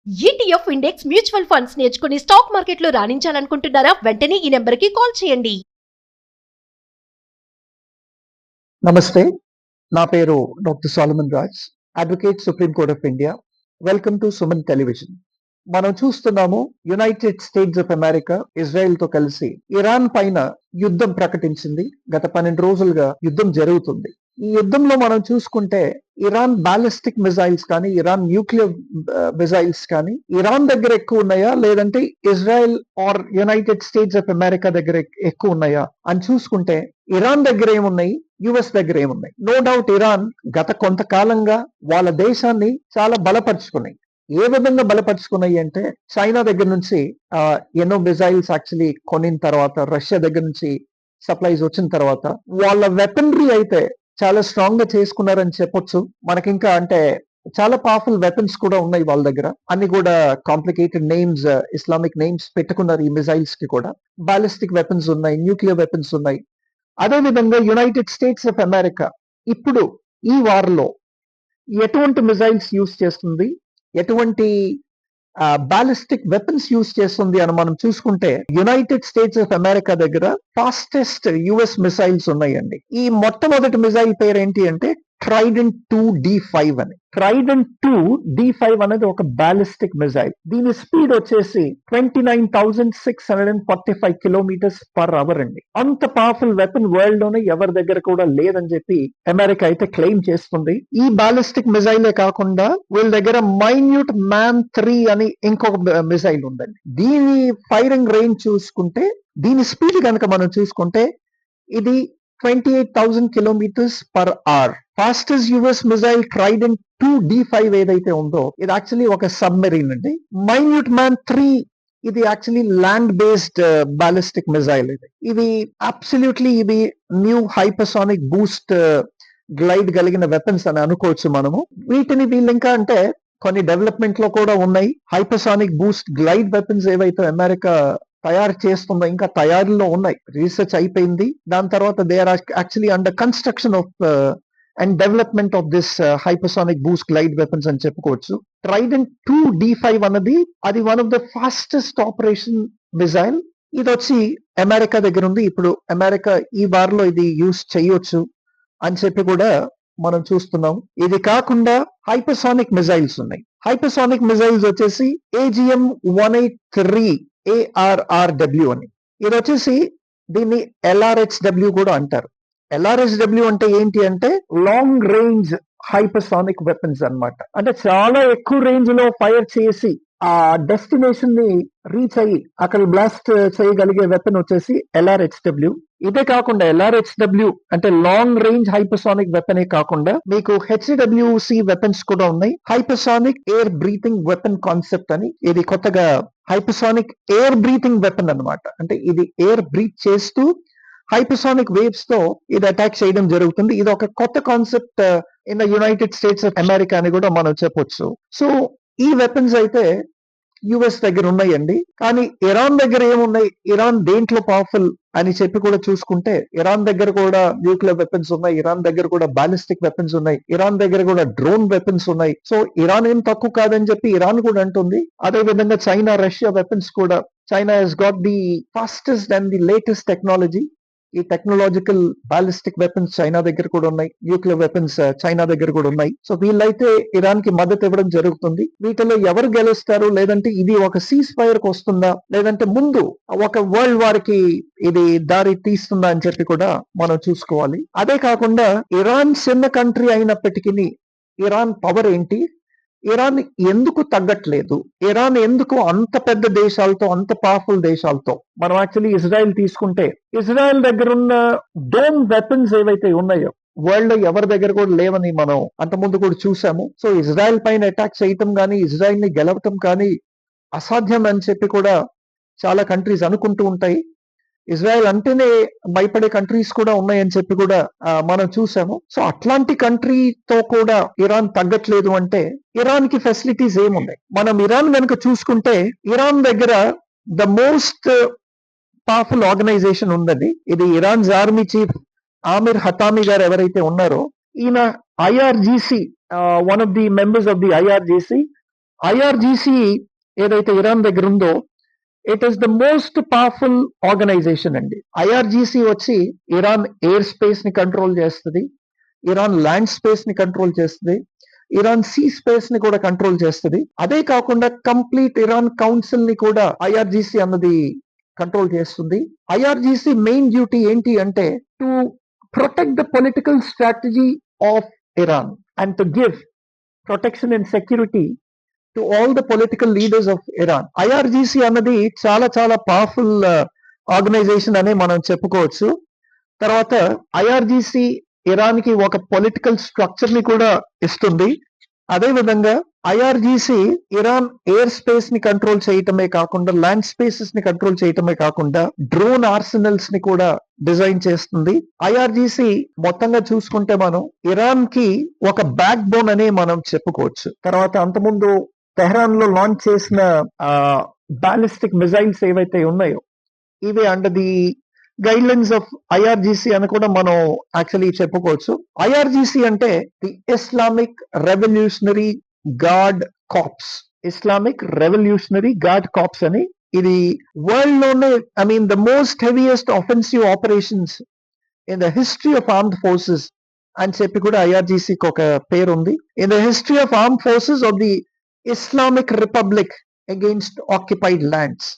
ETF index mutual funds నేర్చుకుని stock మార్కెట్లో రాణించాలనుకుంటున్నారా? వెంటనే ఈ నెంబర్కి కాల్ చేయండి. నమస్తే, నా పేరు doctor Solomon Raj, advocate supreme court of India. Welcome to Suman television. మనం చూస్తున్నాము, United States of America Israel తో కలిసి ఇరాన్ పైన యుద్ధం ప్రకటించింది. గత 12 రోజులుగా యుద్ధం జరుగుతుంది. ఈ యుద్ధంలో మనం చూసుకుంటే ఇరాన్ బాలిస్టిక్ మిజైల్స్ కానీ, ఇరాన్ న్యూక్లియర్ మిజైల్స్ కానీ ఇరాన్ దగ్గర ఎక్కువ ఉన్నాయా, లేదంటే Israel or United States of America దగ్గర ఎక్కువ ఉన్నాయా అని చూసుకుంటే ఇరాన్ దగ్గర ఏమున్నాయి, యుఎస్ దగ్గర ఏమున్నాయి. నో డౌట్ ఇరాన్ గత కొంతకాలంగా వాళ్ళ దేశాన్ని చాలా బలపరుచుకున్నాయి. ఏ విధంగా బలపరుచుకున్నాయి అంటే, చైనా దగ్గర నుంచి ఎన్నో మిజైల్స్ యాక్చువల్లీ కొనిన తర్వాత, రష్యా దగ్గర నుంచి సప్లైస్ వచ్చిన తర్వాత వాళ్ళ వెపనరీ అయితే చాలా స్ట్రాంగ్ గా చేసుకున్నారని చెప్పొచ్చు. మనకింకా అంటే చాలా పవర్ఫుల్ వెపన్స్ కూడా ఉన్నాయి వాళ్ళ దగ్గర. అన్ని కూడా కాంప్లికేటెడ్ నేమ్స్, ఇస్లామిక్ నేమ్స్ పెట్టుకున్నారు ఈ మిజైల్స్ కి కూడా. బాలిస్టిక్ వెపన్స్ ఉన్నాయి, న్యూక్లియర్ వెపన్స్ ఉన్నాయి. అదే విధంగా యునైటెడ్ స్టేట్స్ ఆఫ్ అమెరికా ఇప్పుడు ఈ వార్లో ఎటువంటి మిజైల్స్ యూస్ చేస్తుంది, ఎటువంటి బాలిస్టిక్ వెపన్స్ యూస్ చేస్తుంది అని మనం చూసుకుంటే, యునైటెడ్ స్టేట్స్ ఆఫ్ అమెరికా దగ్గర ఫాస్టెస్ట్ యుఎస్ మిసైల్స్ ఉన్నాయండి. ఈ మొట్టమొదటి మిసైల్ పేరు ఏంటి అంటే ట్రైడెంట్ 2D5 అని. ట్రైడెంట్ 2D5 అనేది ఒక బాలిస్టిక్ మిసైల్. దీని స్పీడ్ వచ్చేసి 29,645 కిలోమీటర్స్ పర్ అవర్ అండి. అంత పవర్ఫుల్ వెపన్ వరల్డ్ లోనే ఎవరి దగ్గర కూడా లేదని చెప్పి అమెరికా అయితే క్లెయిమ్ చేస్తుంది. ఈ బాలిస్టిక్ మిసైలే కాకుండా వీళ్ళ దగ్గర మైన్యూట్ మ్యాన్ 3 అని ఇంకొక మిసైల్ ఉందండి. దీని ఫైరింగ్ రేంజ్ చూసుకుంటే, దీని స్పీడ్ కనుక మనం చూసుకుంటే ఇది 28,000 kilometres per hour. Fastest US missile Trident 2D5 ఏదైతే ఉందో ఇది యాక్చువల్లీ ఒక సబ్మెరీన్ అండి. మైన్యూట్ మ్యాన్ 3 ఇది actually land based ballistic missile. ఇది అబ్సల్యూట్లీ ఇది న్యూ హైపర్సానిక్ బూస్ట్ గ్లైడ్ కలిగిన వెపన్స్ అని అనుకోవచ్చు మనము. వీటిని వీళ్ళు ఇంకా అంటే కొన్ని డెవలప్మెంట్ లో కూడా ఉన్నాయి. హైపర్సానిక్ బూస్ట్ గ్లైడ్ వెపన్స్ ఏవైతే అమెరికా తయారు చేస్తుందో ఇంకా తయారీలో ఉన్నాయి. రీసెర్చ్ అయిపోయింది. దాని తర్వాత they are actually under construction of and development of this hypersonic boost glide weapons అని చెప్పుకోవచ్చు. ట్రైడెంట్ 2D5 అన్నది అది one of the fastest operation missile. ఇది వచ్చి అమెరికా దగ్గర ఉంది. ఇప్పుడు అమెరికా ఈ వార్లో ఇది యూస్ చేయొచ్చు అని చెప్పి కూడా మనం చూస్తున్నాం. ఇది కాకుండా హైపర్సానిక్ మిసైల్స్ ఉన్నాయి. హైపర్సానిక్ మిసైల్స్ వచ్చేసి AGM-183 ARRW అని. ఇది వచ్చేసి దీన్ని LRHW కూడా అంటారు. LRHW అంటే ఏంటి అంటే లాంగ్ రేంజ్ హైపర్సానిక్ వెపన్స్ అన్నమాట. అంటే చాలా ఎక్కువ రేంజ్ లో ఫైర్ చేసి ఆ డెస్టినేషన్ ని రీచ్ అయ్యి అక్కడ బ్లాస్ట్ చేయగలిగే వెపన్ వచ్చేసి LRHW. ఇదే కాకుండా LRHW అంటే లాంగ్ రేంజ్ హైపర్సానిక్ వెపనే కాకుండా మీకు HWC వెపన్స్ కూడా ఉన్నాయి. Hypersonic air breathing weapon concept అని. ఇది కొత్తగా హైపర్సానిక్ ఎయిర్ బ్రీతింగ్ వెపన్ అన్నమాట. అంటే ఇది ఎయిర్ బ్రీత్ చేస్తూ హైపర్సానిక్ వేవ్స్ తో ఇది అటాక్ చేయడం జరుగుతుంది. ఇది ఒక కొత్త concept in the United States of America అని కూడా మనం చెప్పొచ్చు. సో ఈ వెపన్స్ అయితే యుఎస్ దగ్గర ఉన్నాయండి. కానీ ఇరాన్ దగ్గర ఏమున్నాయి, ఇరాన్ దేంట్లో పవర్ఫుల్ అని చెప్పి కూడా చూసుకుంటే, ఇరాన్ దగ్గర కూడా న్యూక్లియర్ వెపన్స్ ఉన్నాయి, ఇరాన్ దగ్గర కూడా బాలిస్టిక్ వెపన్స్ ఉన్నాయి, ఇరాన్ దగ్గర కూడా డ్రోన్ వెపన్స్ ఉన్నాయి. సో ఇరాన్ ఏం తక్కువ కాదని చెప్పి ఇరాన్ కూడా అంటుంది. అదే విధంగా చైనా, రష్యా వెపన్స్ కూడా. China has got the fastest and the latest technology. ఈ టెక్నాలజికల్ బాలిస్టిక్ వెపన్స్ చైనా దగ్గర కూడా ఉన్నాయి, న్యూక్లియర్ వెపన్స్ చైనా దగ్గర కూడా ఉన్నాయి. సో వీళ్ళైతే ఇరాన్ కి మద్దతు ఇవ్వడం జరుగుతుంది. వీటిలో ఎవరు గెలుస్తారు, లేదంటే ఇది ఒక సీజ్ ఫైర్ కి వస్తుందా, లేదంటే ముందు ఒక వరల్డ్ వార్ కి ఇది దారి తీస్తుందా అని చెప్పి కూడా మనం చూసుకోవాలి. అదే కాకుండా ఇరాన్ చిన్న కంట్రీ అయినప్పటికీ ఇరాన్ పవర్ ఏంటి, ఇరాన్ ఎందుకు తగ్గట్లేదు, ఇరాన్ ఎందుకు అంత పెద్ద దేశాలతో, అంత పవర్ఫుల్ దేశాలతో. మనం యాక్చువల్లీ ఇజ్రాయెల్ తీసుకుంటే, ఇజ్రాయెల్ దగ్గర ఉన్న డోమ్ వెపన్స్ ఏవైతే ఉన్నాయో వరల్డ్ లో ఎవరి దగ్గర కూడా లేవని మనం అంతకుముందు కూడా చూసాము. సో ఇజ్రాయెల్ పైన అటాక్ చేయటం కానీ, ఇజ్రాయెల్ ని గెలవటం కానీ అసాధ్యం అని చెప్పి కూడా చాలా కంట్రీస్ అనుకుంటూ ఉంటాయి. ఇజ్రాయెల్ అంటేనే భయపడే కంట్రీస్ కూడా ఉన్నాయని చెప్పి కూడా మనం చూసాము. సో అట్లాంటి కంట్రీతో కూడా ఇరాన్ తగ్గట్లేదు అంటే ఇరాన్ కి ఫెసిలిటీస్ ఏమున్నాయి. మనం ఇరాన్ కనుక చూసుకుంటే, ఇరాన్ దగ్గర ద మోస్ట్ పవర్ఫుల్ ఆర్గనైజేషన్ ఉన్నది. ఇది Iran army chief Amir Hatami గారు ఎవరైతే ఉన్నారో, ఈయన IRGC, one of the members of the IRGC, IRGC ఏదైతే ఇరాన్ దగ్గర ఉందో it is the most powerful organization అండి. ఐఆర్జిసి వచ్చి ఇరాన్ ఎయిర్ స్పేస్ ని కంట్రోల్ చేస్తుంది, ఇరాన్ ల్యాండ్ స్పేస్ ని కంట్రోల్ చేస్తుంది, ఇరాన్ సీ స్పేస్ ని కూడా కంట్రోల్ చేస్తుంది. అదే కాకుండా కంప్లీట్ ఇరాన్ కౌన్సిల్ ని కూడా ఐఆర్జిసి అన్నది కంట్రోల్ చేస్తుంది. ఐఆర్జిసి మెయిన్ డ్యూటీ ఏంటి అంటే to protect the political strategy of Iran and to give protection and security to all the political leaders of Iran. IRGC అన్నది చాలా చాలా పవర్ఫుల్ ఆర్గనైజేషన్ అనే మనం చెప్పుకోవచ్చు. తర్వాత ఐఆర్జిసి ఇరాన్ కి ఒక పొలిటికల్ స్ట్రక్చర్ ని కూడా ఇస్తుంది. అదే విధంగా ఐఆర్జిసి ఇరాన్ ఎయిర్ స్పేస్ ని కంట్రోల్ చేయటమే కాకుండా ల్యాండ్ స్పేసెస్ ని కంట్రోల్ చేయటమే కాకుండా డ్రోన్ ఆర్సెనల్స్ ని కూడా డిజైన్ చేస్తుంది. ఐఆర్జిసి మొత్తంగా చూసుకుంటే మనం ఇరాన్ కి ఒక బ్యాక్ బోన్ అనే మనం చెప్పుకోవచ్చు. తర్వాత అంతకుముందు తెహ్రాన్ లో లాంచ్ చేసిన బాలిస్టిక్ మిజైల్స్ ఏవైతే ఉన్నాయో ఇవి under the guidelines of IRGC అని కూడా మనం యాక్చువల్లీ చెప్పుకోవచ్చు. ఐఆర్జిసి అంటే the Islamic Revolutionary Guard Corps, Islamic Revolutionary Guard Corps అని. ఇది వరల్డ్ లోనే the most heaviest offensive operations in the history of armed forces అని చెప్పి కూడా ఐఆర్జిసికి ఒక పేరు ఉంది. In the history of armed forces of the Islamic Republic against occupied lands.